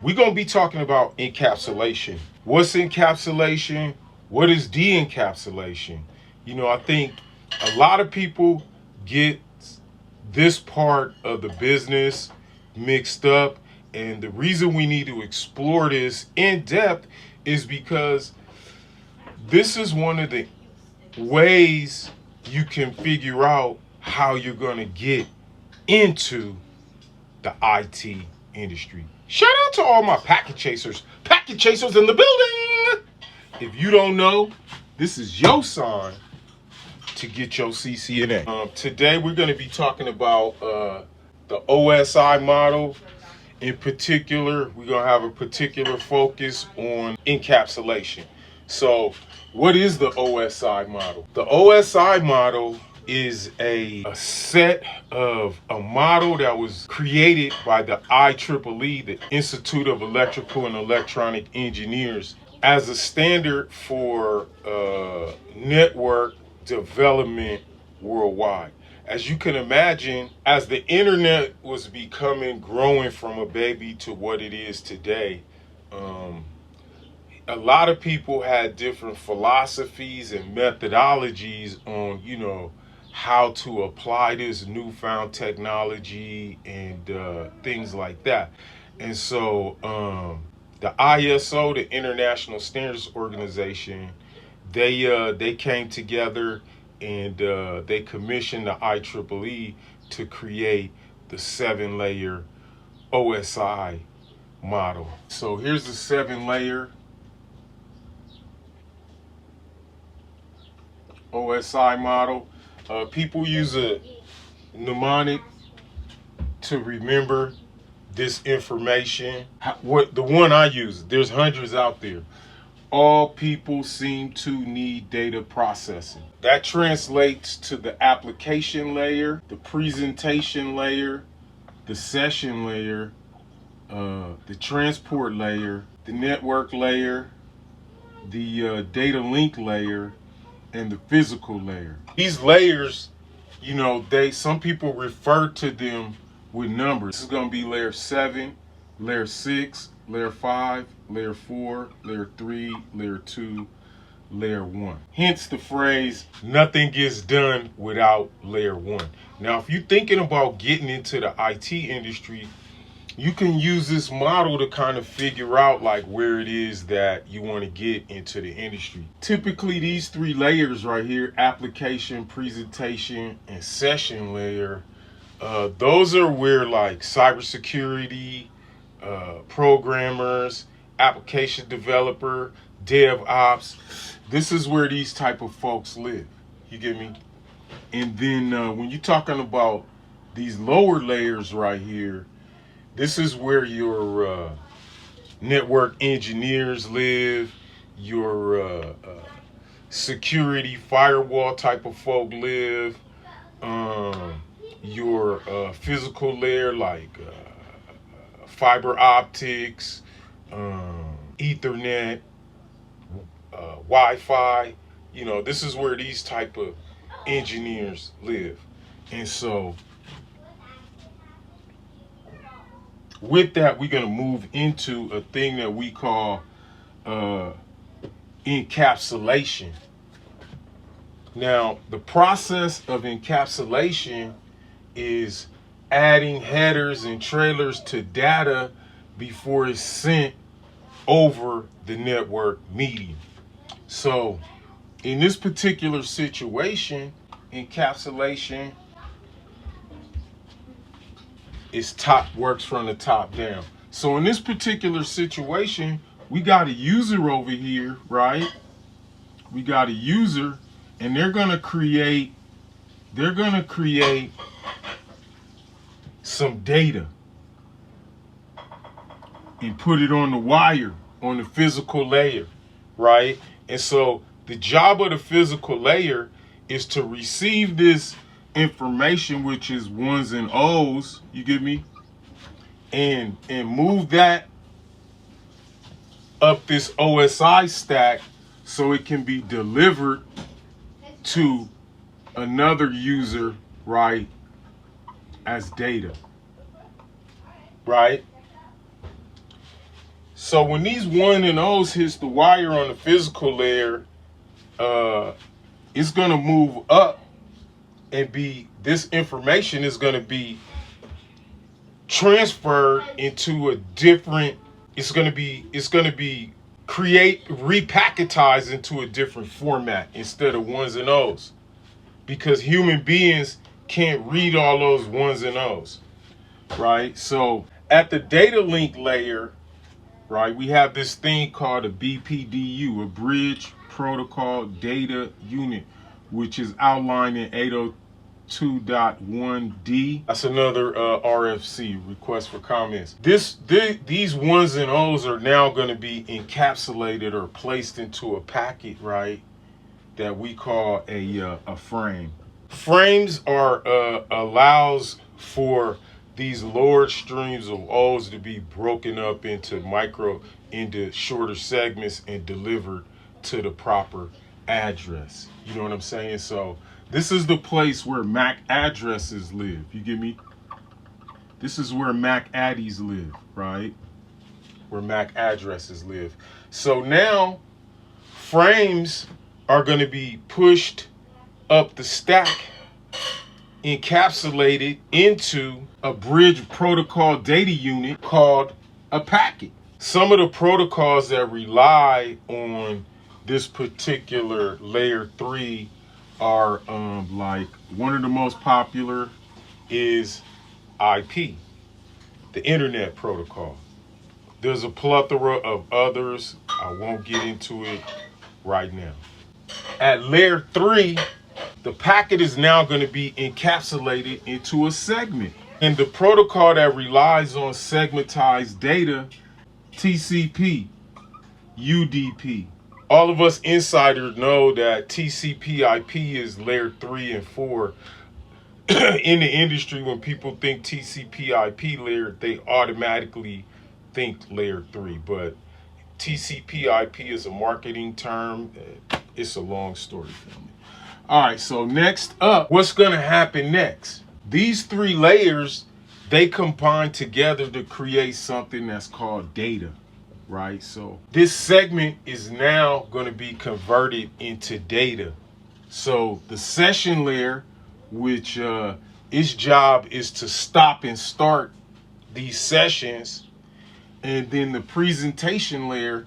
We're going to be talking about encapsulation. What's encapsulation? What is de-encapsulation? You know, I think a lot of people get this part of the business mixed up. And the reason we need to explore this in depth is because this is one of the ways you can figure out how you're going to get into the IT industry. Shout out to all my packet chasers in the building. If you don't know, this is your sign to get your CCNA. Today we're going to be talking about the OSI model. In particular, we're going to have a particular focus on encapsulation. So what is the OSI model? The OSI model is a set of a model that was created by the IEEE, the Institute of Electrical and Electronic Engineers, as a standard for network development worldwide. As you can imagine, as the internet was growing from a baby to what it is today, a lot of people had different philosophies and methodologies on, you know, how to apply this newfound technology and things like that. And so the ISO, the International Standards Organization, they came together and they commissioned the IEEE to create the 7-layer OSI model. So here's the 7-layer OSI model. People use a mnemonic to remember this information. What the one I use, there's hundreds out there. All people seem to need data processing. That translates to the application layer, the presentation layer, the session layer, the transport layer, the network layer, the data link layer, and the physical layer. These layers, you know, some people refer to them with numbers. This is going to be layer 7, layer 6, layer 5, layer 4, layer 3, layer 2, layer 1. Hence the phrase, nothing gets done without layer 1. Now, if you're thinking about getting into the IT industry, you can use this model to kind of figure out like where it is that you want to get into the industry. Typically, these 3 layers right here, application, presentation, and session layer, those are where like cybersecurity, programmers, application developer, DevOps, this is where these type of folks live. You get me? And then when you're talking about these lower layers right here, this is where your network engineers live, your security firewall type of folk live, your physical layer like fiber optics, Ethernet, Wi-Fi. You know, this is where these type of engineers live. And so with that, we're going to move into a thing that we call encapsulation. Now, the process of encapsulation is adding headers and trailers to data before it's sent over the network medium. So in this particular situation, encapsulation works from the top down. So in this particular situation, we got a user over here, right? We got a user, and they're gonna create some data and put it on the wire on the physical layer, right? And so the job of the physical layer is to receive this information, which is ones and O's, you get me, and move that up this OSI stack so it can be delivered to another user, right, as data, right? So when these 1 and O's hits the wire on the physical layer, it's gonna move up and this information is gonna be transferred into a different, it's gonna be repacketized into a different format instead of 1s and O's, because human beings can't read all those 1s and O's, right? So at the data link layer, right, we have this thing called a BPDU, a Bridge Protocol Data Unit, which is outlined in 802.1D. That's another RFC, request for comments. These 1s and O's are now going to be encapsulated or placed into a packet, right, that we call a frame. Frames are allows for these lower streams of O's to be broken up into shorter segments and delivered to the proper address. You know what I'm saying? So this is the place where MAC addresses live. You get me? This is where MAC addies live, right? Where MAC addresses live. So now frames are going to be pushed up the stack, encapsulated into a bridge protocol data unit called a packet. Some of the protocols that rely on this particular layer 3 are like, one of the most popular is IP, the internet protocol. There's a plethora of others. I won't get into it right now. At layer 3, the packet is now going to be encapsulated into a segment. And the protocol that relies on segmentized data, TCP, UDP. All of us insiders know that TCP/IP is layer 3 and 4. In the industry, when people think TCP/IP layer, they automatically think layer 3. But TCP/IP is a marketing term. It's a long story, family. All right, so next up, what's going to happen next? These 3 layers, they combine together to create something that's called data, right? So this segment is now going to be converted into data. So the session layer, which its job is to stop and start these sessions, and then the presentation layer,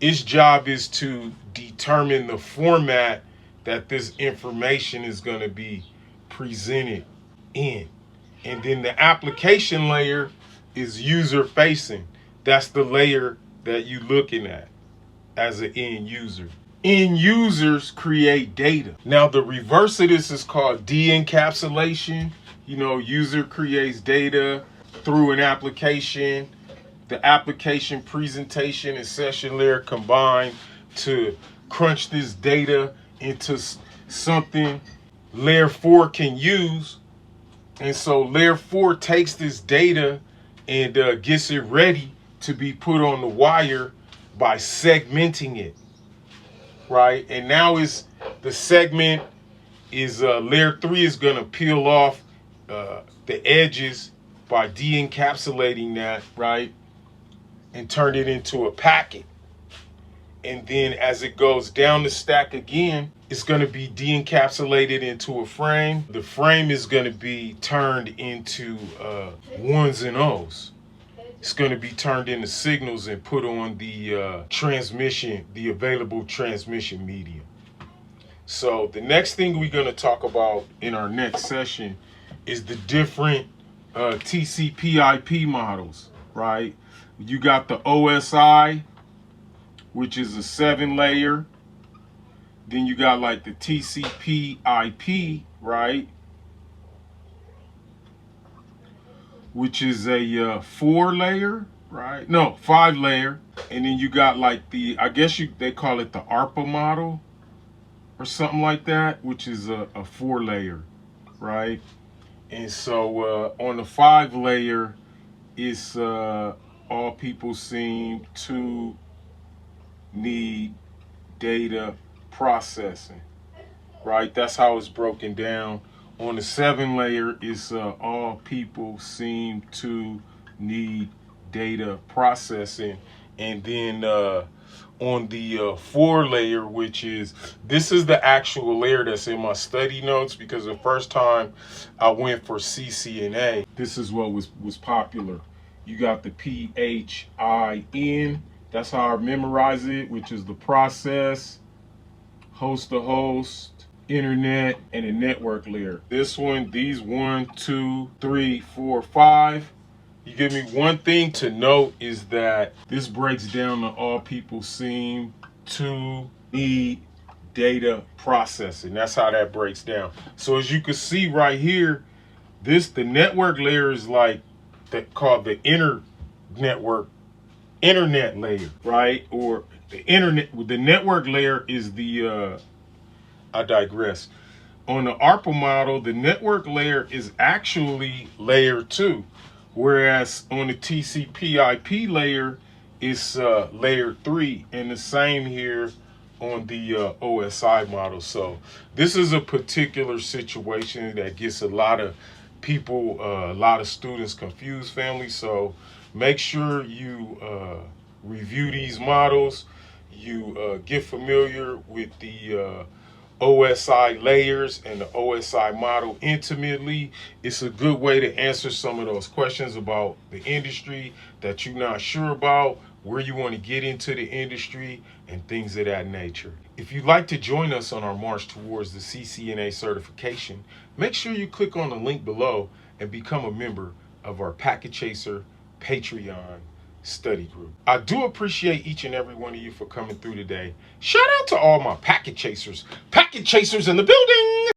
its job is to determine the format that this information is going to be presented in. And then the application layer is user facing. That's the layer that you're looking at as an end user. End users create data. Now the reverse of this is called de-encapsulation. You know, user creates data through an application. The application, presentation, and session layer combine to crunch this data into something layer 4 can use. And so layer 4 takes this data and gets it ready to be put on the wire by segmenting it, right? And now the segment is layer 3 is going to peel off the edges by de-encapsulating that, right, and turn it into a packet. And then as it goes down the stack again, it's going to be de-encapsulated into a frame. The frame is going to be turned into 1s and O's. It's going to be turned into signals and put on the transmission, the available transmission medium. So the next thing we're going to talk about in our next session is the different TCP/IP models, right? You got the OSI, which is a 7-layer. Then you got like the TCP/IP, right, which is a 4-layer, right? No, 5-layer. And then you got like the, I guess they call it the ARPA model or something like that, which is a 4-layer, right? And so on the 5-layer, it's all people seem to need data processing, right? That's how it's broken down. On the 7-layer, it's all people seem to need data processing. And then on the 4 layer, which is, this is the actual layer that's in my study notes, because the first time I went for CCNA, this is what was popular. You got the PHIN, that's how I memorize it, which is the process, host to host, internet, and a network layer. This one, these 1, 2, 3, 4, 5. You give me one thing to note is that this breaks down to all people seem to need data processing. That's how that breaks down. So as you can see right here, the network layer is like called the internet layer, right? Or the internet. The network layer is the I digress. On the ARPA model, the network layer is actually layer 2. Whereas on the TCP/IP layer, it's layer 3, and the same here on the OSI model. So this is a particular situation that gets a lot of people, a lot of students confused, family. So make sure you review these models, you get familiar with the OSI layers and the OSI model intimately. It's a good way to answer some of those questions about the industry that you're not sure about, where you want to get into the industry, and things of that nature. If you'd like to join us on our march towards the CCNA certification, make sure you click on the link below and become a member of our PacketChaser Patreon study group. I do appreciate each and every one of you for coming through today. Shout out to all my packet chasers in the building.